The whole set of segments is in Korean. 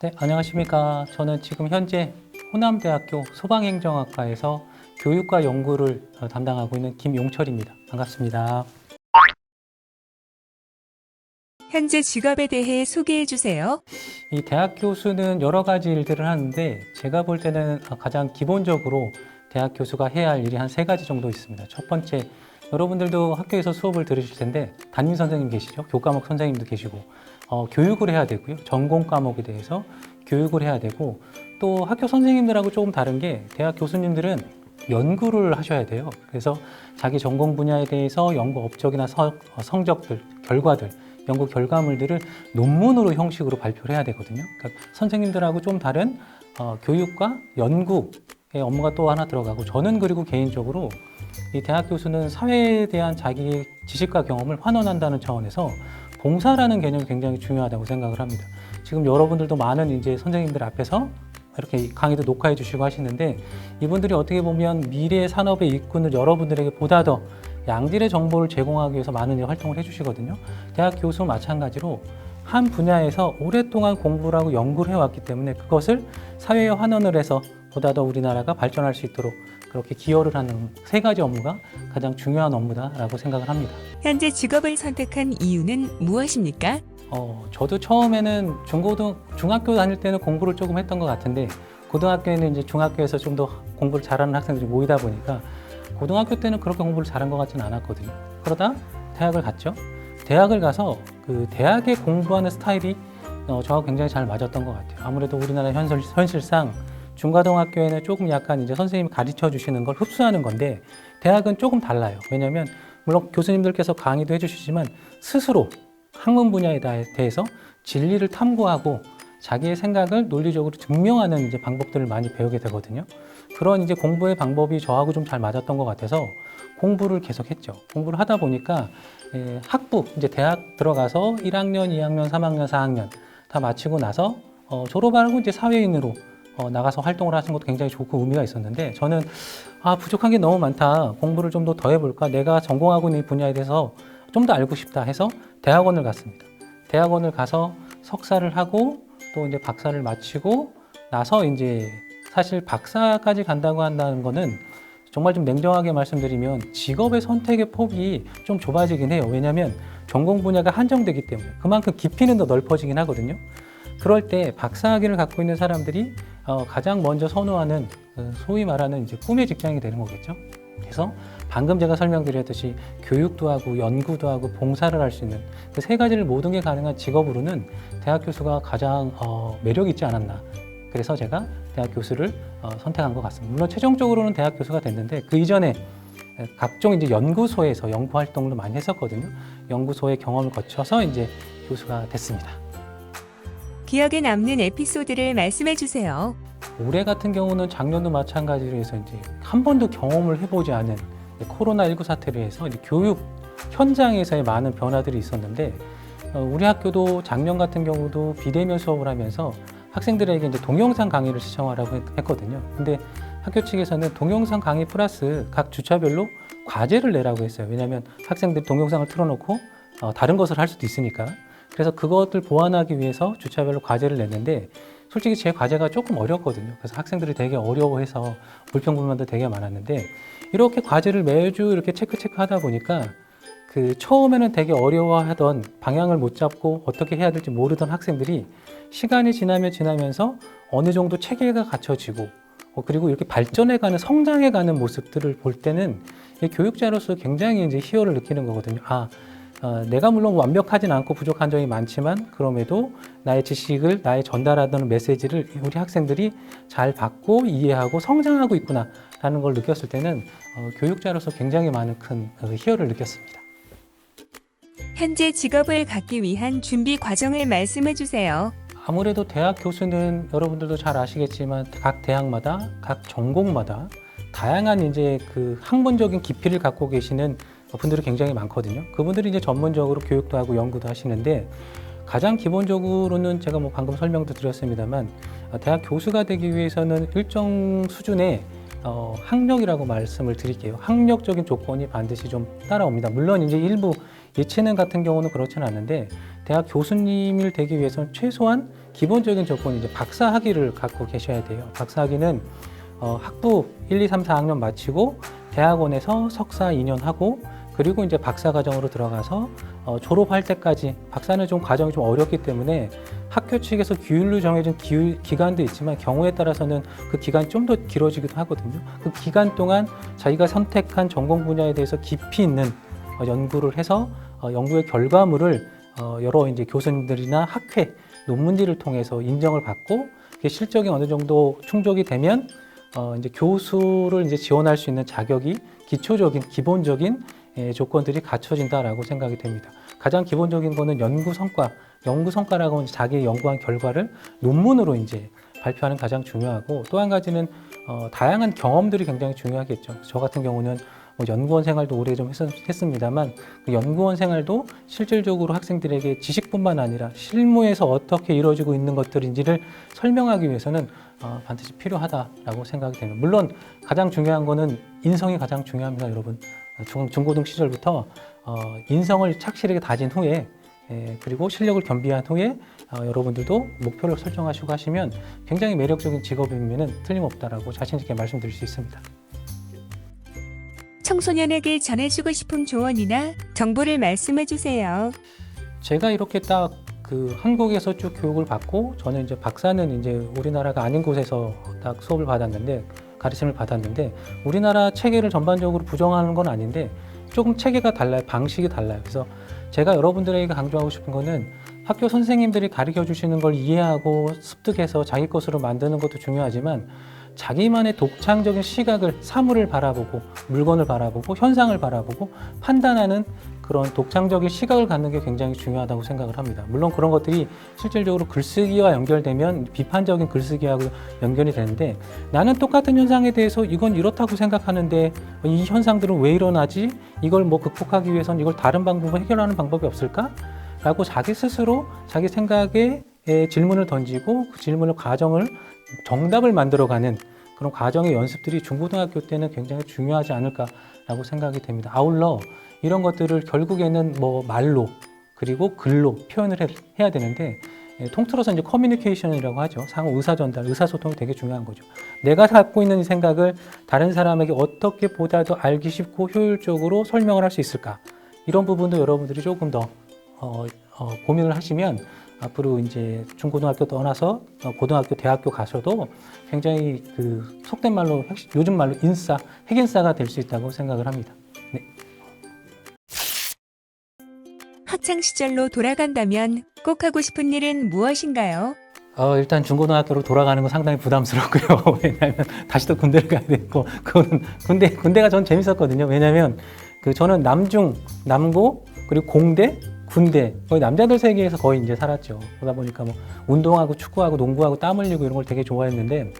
네, 안녕하십니까. 저는 지금 현재 호남대학교 소방행정학과에서 교육과 연구를 담당하고 있는 김용철입니다. 반갑습니다. 현재 직업에 대해 소개해 주세요. 이 대학 교수는 여러 가지 일들을 하는데 제가 볼 때는 가장 기본적으로 대학 교수가 해야 할 일이 한 세 가지 정도 있습니다. 첫 번째, 여러분들도 학교에서 수업을 들으실 텐데 담임 선생님 계시죠? 교과목 선생님도 계시고 교육을 해야 되고요. 전공 과목에 대해서 교육을 해야 되고 또 학교 선생님들하고 조금 다른 게 대학 교수님들은 연구를 하셔야 돼요. 그래서 자기 전공 분야에 대해서 연구 업적이나 성적들, 결과들, 연구 결과물들을 논문으로 형식으로 발표를 해야 되거든요. 그러니까 선생님들하고 좀 다른 교육과 연구의 업무가 또 하나 들어가고 저는 그리고 개인적으로 이 대학 교수는 사회에 대한 자기의 지식과 경험을 환원한다는 차원에서 봉사라는 개념이 굉장히 중요하다고 생각을 합니다. 지금 여러분들도 많은 이제 선생님들 앞에서 이렇게 강의도 녹화해 주시고 하시는데 이분들이 어떻게 보면 미래 산업의 일꾼을 여러분들에게 보다 더 양질의 정보를 제공하기 위해서 많은 활동을 해주시거든요. 대학 교수 마찬가지로 한 분야에서 오랫동안 공부를 하고 연구를 해왔기 때문에 그것을 사회에 환원을 해서 보다 더 우리나라가 발전할 수 있도록 그렇게 기여를 하는 세 가지 업무가 가장 중요한 업무다라고 생각을 합니다. 현재 직업을 선택한 이유는 무엇입니까? 저도 처음에는 중학교 다닐 때는 공부를 조금 했던 것 같은데 고등학교에는 이제 중학교에서 좀 더 공부를 잘하는 학생들이 모이다 보니까 고등학교 때는 그렇게 공부를 잘한 것 같지는 않았거든요. 그러다 대학을 갔죠. 대학을 가서 그 대학에 공부하는 스타일이 저하고 굉장히 잘 맞았던 것 같아요. 아무래도 우리나라 현실상 중고등학교에는 조금 약간 이제 선생님이 가르쳐 주시는 걸 흡수하는 건데 대학은 조금 달라요. 왜냐하면 물론 교수님들께서 강의도 해주시지만 스스로 학문 분야에 대해서 진리를 탐구하고 자기의 생각을 논리적으로 증명하는 이제 방법들을 많이 배우게 되거든요. 그런 이제 공부의 방법이 저하고 좀 잘 맞았던 것 같아서 공부를 계속했죠. 공부를 하다 보니까 학부 이제 대학 들어가서 1학년, 2학년, 3학년, 4학년 다 마치고 나서 졸업하고 이제 사회인으로 나가서 활동을 하신 것도 굉장히 좋고 의미가 있었는데 저는 부족한 게 너무 많다. 공부를 좀 더 해볼까? 내가 전공하고 있는 분야에 대해서 좀 더 알고 싶다 해서 대학원을 갔습니다. 대학원을 가서 석사를 하고 또 이제 박사를 마치고 나서 이제 사실 박사까지 간다고 한다는 거는 정말 좀 냉정하게 말씀드리면 직업의 선택의 폭이 좀 좁아지긴 해요. 왜냐하면 전공 분야가 한정되기 때문에 그만큼 깊이는 더 넓어지긴 하거든요. 그럴 때 박사학위를 갖고 있는 사람들이 가장 먼저 선호하는 소위 말하는 이제 꿈의 직장이 되는 거겠죠. 그래서 방금 제가 설명드렸듯이 교육도 하고 연구도 하고 봉사를 할 수 있는 그 세 가지를 모든 게 가능한 직업으로는 대학 교수가 가장 매력 있지 않았나. 그래서 제가 대학 교수를 선택한 것 같습니다. 물론 최종적으로는 대학 교수가 됐는데 그 이전에 각종 이제 연구소에서 연구 활동을 많이 했었거든요. 연구소의 경험을 거쳐서 이제 교수가 됐습니다. 기억에 남는 에피소드를 말씀해 주세요. 올해 같은 경우는 작년도 마찬가지로 해서 이제 한 번도 경험을 해보지 않은 코로나19 사태로 해서 이제 교육 현장에서의 많은 변화들이 있었는데 우리 학교도 작년 같은 경우도 비대면 수업을 하면서 학생들에게 이제 동영상 강의를 시청하라고 했거든요. 근데 학교 측에서는 동영상 강의 플러스 각 주차별로 과제를 내라고 했어요. 왜냐하면 학생들이 동영상을 틀어놓고 다른 것을 할 수도 있으니까. 그래서 그것들 보완하기 위해서 주차별로 과제를 냈는데 솔직히 제 과제가 조금 어렵거든요. 그래서 학생들이 되게 어려워해서 불평불만도 되게 많았는데 이렇게 과제를 매주 이렇게 체크 하다 보니까 그 처음에는 되게 어려워하던 방향을 못 잡고 어떻게 해야 될지 모르던 학생들이 시간이 지나면서 어느 정도 체계가 갖춰지고 그리고 이렇게 발전해가는 성장해가는 모습들을 볼 때는 교육자로서 굉장히 이제 희열을 느끼는 거거든요. 내가 물론 완벽하진 않고 부족한 점이 많지만 그럼에도 나의 지식을 나의 전달하는 메시지를 우리 학생들이 잘 받고 이해하고 성장하고 있구나라는 걸 느꼈을 때는 교육자로서 굉장히 많은 큰 희열을 느꼈습니다. 현재 직업을 갖기 위한 준비 과정을 말씀해 주세요. 아무래도 대학 교수는 여러분들도 잘 아시겠지만 각 대학마다 각 전공마다 다양한 이제 그 학문적인 깊이를 갖고 계시는 분들이 굉장히 많거든요. 그분들이 이제 전문적으로 교육도 하고 연구도 하시는데 가장 기본적으로는 제가 뭐 방금 설명도 드렸습니다만 대학 교수가 되기 위해서는 일정 수준의 학력이라고 말씀을 드릴게요. 학력적인 조건이 반드시 좀 따라옵니다. 물론 이제 일부 예체능 같은 경우는 그렇지는 않은데 대학 교수님을 되기 위해서는 최소한 기본적인 조건이 이제 박사학위를 갖고 계셔야 돼요. 박사학위는 학부 1, 2, 3, 4학년 마치고 대학원에서 석사 2년 하고 그리고 이제 박사 과정으로 들어가서 졸업할 때까지 박사는 좀 과정이 좀 어렵기 때문에 학교 측에서 규율로 정해진 기간도 있지만 경우에 따라서는 그 기간이 좀 더 길어지기도 하거든요. 그 기간 동안 자기가 선택한 전공 분야에 대해서 깊이 있는 연구를 해서 연구의 결과물을 여러 이제 교수님들이나 학회 논문들을 통해서 인정을 받고 그게 실적이 어느 정도 충족이 되면 이제 교수를 이제 지원할 수 있는 자격이 기초적인 기본적인 조건들이 갖춰진다라고 생각이 됩니다. 가장 기본적인 거는 연구 성과라고 하면 자기의 연구한 결과를 논문으로 이제 발표하는 가장 중요하고 또 한 가지는 다양한 경험들이 굉장히 중요하겠죠. 저 같은 경우는 뭐 연구원 생활도 오래 좀 했습니다만 그 연구원 생활도 실질적으로 학생들에게 지식뿐만 아니라 실무에서 어떻게 이루어지고 있는 것들인지를 설명하기 위해서는 반드시 필요하다라고 생각이 됩니다. 물론 가장 중요한 거는 인성이 가장 중요합니다, 여러분. 중고등 시절부터 인성을 착실하게 다진 후에 그리고 실력을 겸비한 후에 여러분들도 목표를 설정하시고 하시면 굉장히 매력적인 직업이면 틀림없다라고 자신 있게 말씀드릴 수 있습니다. 청소년에게 전해주고 싶은 조언이나 정보를 말씀해 주세요. 제가 이렇게 딱 그 한국에서 쭉 교육을 받고 저는 이제 박사는 이제 우리나라가 아닌 곳에서 딱 수업을 받았는데 가르침을 받았는데 우리나라 체계를 전반적으로 부정하는 건 아닌데 조금 체계가 달라요. 방식이 달라요. 그래서 제가 여러분들에게 강조하고 싶은 거는 학교 선생님들이 가르쳐 주시는 걸 이해하고 습득해서 자기 것으로 만드는 것도 중요하지만 자기만의 독창적인 시각을 사물을 바라보고 물건을 바라보고 현상을 바라보고 판단하는 그런 독창적인 시각을 갖는 게 굉장히 중요하다고 생각을 합니다. 물론 그런 것들이 실질적으로 글쓰기와 연결되면 비판적인 글쓰기하고 연결이 되는데 나는 똑같은 현상에 대해서 이건 이렇다고 생각하는데 이 현상들은 왜 일어나지? 이걸 뭐 극복하기 위해서는 이걸 다른 방법으로 해결하는 방법이 없을까? 라고 자기 스스로 자기 생각에 질문을 던지고 그 질문을 과정을 정답을 만들어가는 그런 과정의 연습들이 중고등학교 때는 굉장히 중요하지 않을까라고 생각이 됩니다. 아울러 이런 것들을 결국에는 뭐 말로 그리고 글로 표현을 해야 되는데 통틀어서 이제 커뮤니케이션이라고 하죠. 상호 의사 전달, 의사소통이 되게 중요한 거죠. 내가 갖고 있는 이 생각을 다른 사람에게 어떻게 보다 더 알기 쉽고 효율적으로 설명을 할 수 있을까? 이런 부분도 여러분들이 조금 더 고민을 하시면 앞으로 이제 중고등학교 떠나서 고등학교, 대학교 가셔도 굉장히 그 속된 말로 요즘 말로 핵인싸가 될 수 있다고 생각을 합니다. 네. 학창 시절로 돌아간다면 꼭 하고 싶은 일은 무엇인가요? 일단 중고등학교로 돌아가는 건 상당히 부담스럽고요. 왜냐하면 다시 또 군대를 가야 되고 그거는 군대가 전 재밌었거든요. 왜냐하면 저는 남중, 남고 그리고 공대 군대, 거의 남자들 세계에서 거의 이제 살았죠. 그러다 보니까 뭐 운동하고 축구하고 농구하고 땀 흘리고 이런 걸 되게 좋아했는데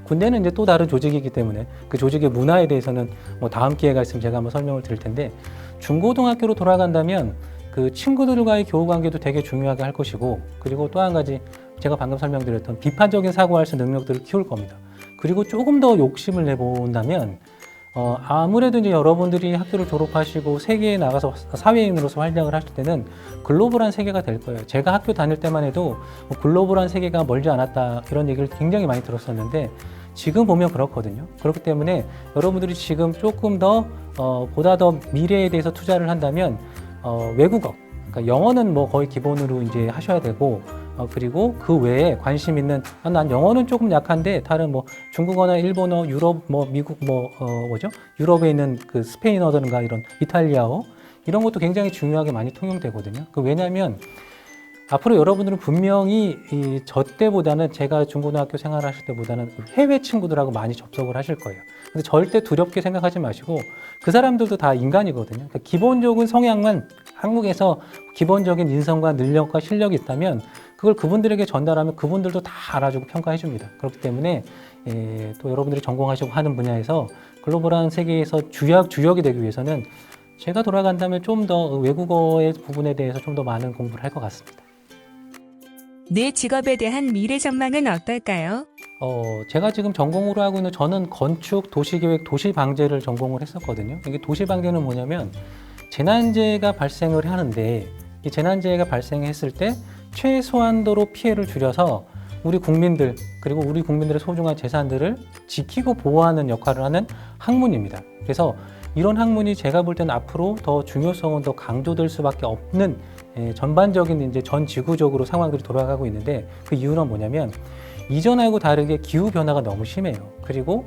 군대는 이제 또 다른 조직이기 때문에 그 조직의 문화에 대해서는 뭐 다음 기회가 있으면 제가 한번 설명을 드릴 텐데 중고등학교로 돌아간다면 그 친구들과의 교우 관계도 되게 중요하게 할 것이고 그리고 또 한 가지 제가 방금 설명드렸던 비판적인 사고할 수 있는 능력들을 키울 겁니다. 그리고 조금 더 욕심을 내본다면 아무래도 이제 여러분들이 학교를 졸업하시고 세계에 나가서 사회인으로서 활약을 하실 때는 글로벌한 세계가 될 거예요. 제가 학교 다닐 때만 해도 뭐 글로벌한 세계가 멀지 않았다 이런 얘기를 굉장히 많이 들었었는데 지금 보면 그렇거든요. 그렇기 때문에 여러분들이 지금 조금 더 보다 더 미래에 대해서 투자를 한다면 외국어, 그러니까 영어는 뭐 거의 기본으로 이제 하셔야 되고 그리고 그 외에 관심 있는 난 영어는 조금 약한데 다른 뭐 중국어나 일본어, 유럽, 뭐 미국 유럽에 있는 그 스페인어든가 이런 이탈리아어 이런 것도 굉장히 중요하게 많이 통용되거든요. 왜냐하면 앞으로 여러분들은 분명히 저 때보다는 제가 중고등학교 생활하실 때보다는 해외 친구들하고 많이 접속을 하실 거예요. 근데 절대 두렵게 생각하지 마시고 그 사람들도 다 인간이거든요. 그러니까 기본적인 성향만 한국에서 기본적인 인성과 능력과 실력이 있다면 그걸 그분들에게 전달하면 그분들도 다 알아주고 평가해 줍니다. 그렇기 때문에 또 여러분들이 전공하시고 하는 분야에서 글로벌한 세계에서 주역이 되기 위해서는 제가 돌아간다면 좀 더 외국어의 부분에 대해서 좀 더 많은 공부를 할 것 같습니다. 내 직업에 대한 미래 전망은 어떨까요? 제가 지금 전공으로 하고 있는 저는 건축, 도시계획, 도시방재를 전공을 했었거든요. 이게 도시방재는 뭐냐면 재난재해가 발생을 하는데 이 재난재해가 발생했을 때 최소한도로 피해를 줄여서 우리 국민들 그리고 우리 국민들의 소중한 재산들을 지키고 보호하는 역할을 하는 학문입니다. 그래서 이런 학문이 제가 볼 때는 앞으로 더 중요성은 더 강조될 수밖에 없는 전반적인 이제 전 지구적으로 상황들이 돌아가고 있는데 그 이유는 뭐냐면 이전하고 다르게 기후 변화가 너무 심해요. 그리고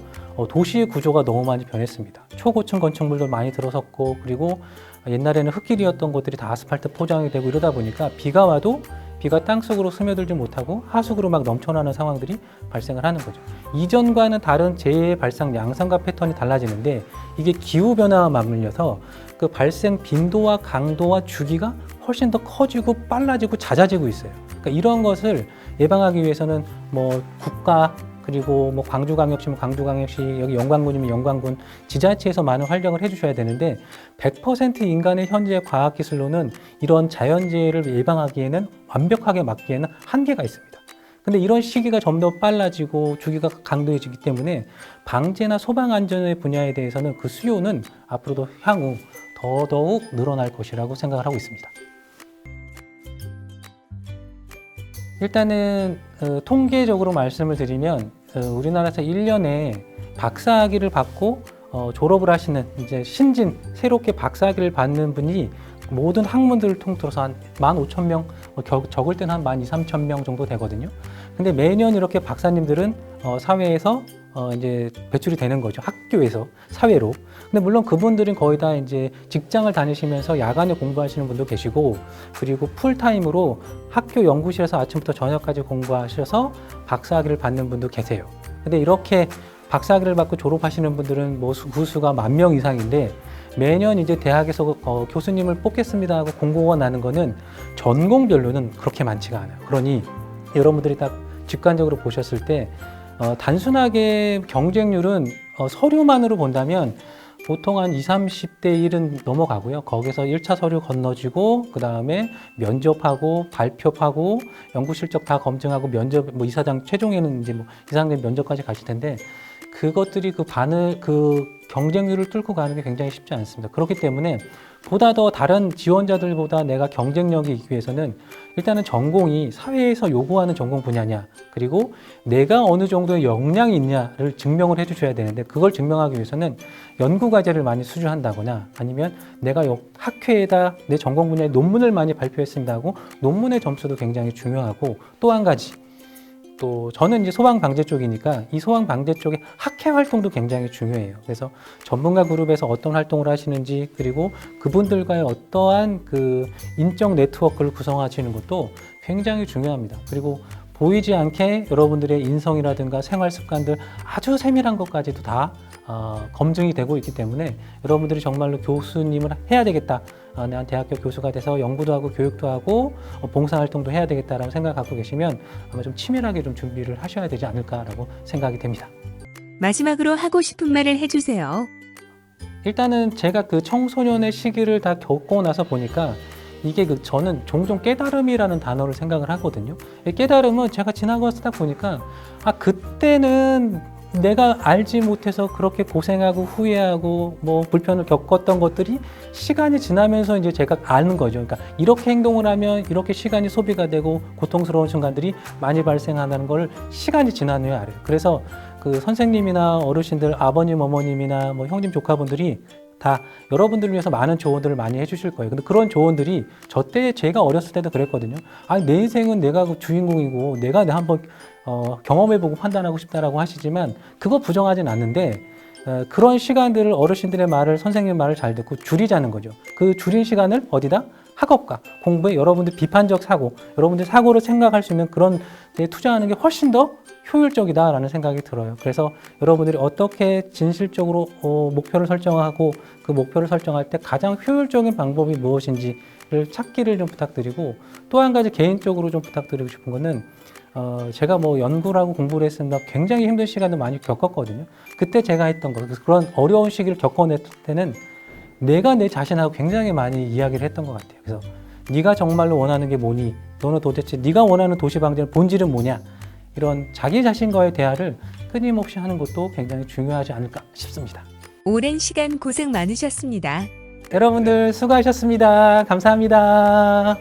도시의 구조가 너무 많이 변했습니다. 초고층 건축물도 많이 들어섰고 그리고 옛날에는 흙길이었던 곳들이 다 아스팔트 포장이 되고 이러다 보니까 비가 와도 비가 땅속으로 스며들지 못하고 하수구로 막 넘쳐나는 상황들이 발생을 하는 거죠. 이전과는 다른 재해 발생 양상과 패턴이 달라지는데 이게 기후 변화와 맞물려서 그 발생 빈도와 강도와 주기가 훨씬 더 커지고 빨라지고 잦아지고 있어요. 그러니까 이런 것을 예방하기 위해서는 뭐 국가 그리고 뭐 광주광역시면 광주광역시, 여기 영광군이면 영광군, 지자체에서 많은 활력을 해주셔야 되는데 100% 인간의 현재 과학기술로는 이런 자연재해를 예방하기에는 완벽하게 막기에는 한계가 있습니다. 근데 이런 시기가 좀 더 빨라지고 주기가 강도해지기 때문에 방제나 소방 안전의 분야에 대해서는 그 수요는 앞으로도 향후 더더욱 늘어날 것이라고 생각을 하고 있습니다. 일단은 통계적으로 말씀을 드리면 우리나라에서 1년에 박사학위를 받고 졸업을 하시는 이제 신진 새롭게 박사학위를 받는 분이 모든 학문들을 통틀어서 한 15,000명, 적을 때는 한 12,000~13,000명 정도 되거든요. 근데 매년 이렇게 박사님들은 사회에서 이제 배출이 되는 거죠. 학교에서 사회로. 근데 물론 그분들은 거의 다 이제 직장을 다니시면서 야간에 공부하시는 분도 계시고 그리고 풀타임으로 학교 연구실에서 아침부터 저녁까지 공부하셔서 박사학위를 받는 분도 계세요. 근데 이렇게 박사학위를 받고 졸업하시는 분들은 뭐 구수가 10,000명 이상인데 매년 이제 대학에서 교수님을 뽑겠습니다 하고 공고가 나는 거는 전공별로는 그렇게 많지가 않아요. 그러니 여러분들이 딱 직관적으로 보셨을 때 단순하게 경쟁률은 서류만으로 본다면 보통 한 20, 30대 1은 넘어가고요. 거기서 1차 서류 건너지고 그 다음에 면접하고 발표하고 연구 실적 다 검증하고 면접 뭐 이사장 최종에는 이제 뭐 이사장님 면접까지 가실 텐데 그것들이 그 경쟁률을 뚫고 가는 게 굉장히 쉽지 않습니다. 그렇기 때문에 보다 더 다른 지원자들보다 내가 경쟁력이 있기 위해서는 일단은 전공이 사회에서 요구하는 전공 분야냐 그리고 내가 어느 정도의 역량이 있냐를 증명을 해주셔야 되는데 그걸 증명하기 위해서는 연구과제를 많이 수주한다거나 아니면 내가 학회에다 내 전공 분야의 논문을 많이 발표했습니다 하고 논문의 점수도 굉장히 중요하고 또 한 가지 또 저는 이제 소방방재 쪽이니까 이 소방방재 쪽의 학회 활동도 굉장히 중요해요. 그래서 전문가 그룹에서 어떤 활동을 하시는지 그리고 그분들과의 어떠한 그 인적 네트워크를 구성하시는 것도 굉장히 중요합니다. 그리고 보이지 않게 여러분들의 인성이라든가 생활 습관들 아주 세밀한 것까지도 다 검증이 되고 있기 때문에 여러분들이 정말로 교수님을 해야 되겠다. 내가 대학교 교수가 돼서 연구도 하고 교육도 하고 봉사활동도 해야 되겠다라고 생각 갖고 계시면 아마 좀 치밀하게 좀 준비를 하셔야 되지 않을까라고 생각이 됩니다. 마지막으로 하고 싶은 말을 해주세요. 일단은 제가 그 청소년의 시기를 다 겪고 나서 보니까 이게 저는 종종 깨달음이라는 단어를 생각을 하거든요. 이 깨달음은 제가 지나가서 딱 보니까 그때는 내가 알지 못해서 그렇게 고생하고 후회하고 뭐 불편을 겪었던 것들이 시간이 지나면서 이제 제가 아는 거죠. 그러니까 이렇게 행동을 하면 이렇게 시간이 소비가 되고 고통스러운 순간들이 많이 발생한다는 걸 시간이 지난 후에 알아요. 그래서 그 선생님이나 어르신들, 아버님, 어머님이나 뭐 형님, 조카분들이 다 여러분들을 위해서 많은 조언들을 많이 해주실 거예요. 근데 그런 조언들이 저 때 제가 어렸을 때도 그랬거든요. 아니 내 인생은 내가 그 주인공이고 내가 한번 경험해보고 판단하고 싶다라고 하시지만 그거 부정하진 않는데 그런 시간들을 어르신들의 말을 선생님 말을 잘 듣고 줄이자는 거죠. 그 줄인 시간을 어디다? 학업과 공부에 여러분들 비판적 사고, 여러분들 사고를 생각할 수 있는 그런 데 투자하는 게 훨씬 더 효율적이다라는 생각이 들어요. 그래서 여러분들이 어떻게 진실적으로 목표를 설정하고 그 목표를 설정할 때 가장 효율적인 방법이 무엇인지를 찾기를 좀 부탁드리고 또 한 가지 개인적으로 좀 부탁드리고 싶은 거는 제가 뭐 연구를 하고 공부를 했습니다. 굉장히 힘든 시간을 많이 겪었거든요. 그때 제가 했던 거, 그런 어려운 시기를 겪어낼 때는 내가 내 자신하고 굉장히 많이 이야기를 했던 것 같아요. 그래서 네가 정말로 원하는 게 뭐니? 너는 도대체 네가 원하는 도시방제의 본질은 뭐냐? 이런 자기 자신과의 대화를 끊임없이 하는 것도 굉장히 중요하지 않을까 싶습니다. 오랜 시간 고생 많으셨습니다. 여러분들 수고하셨습니다. 감사합니다.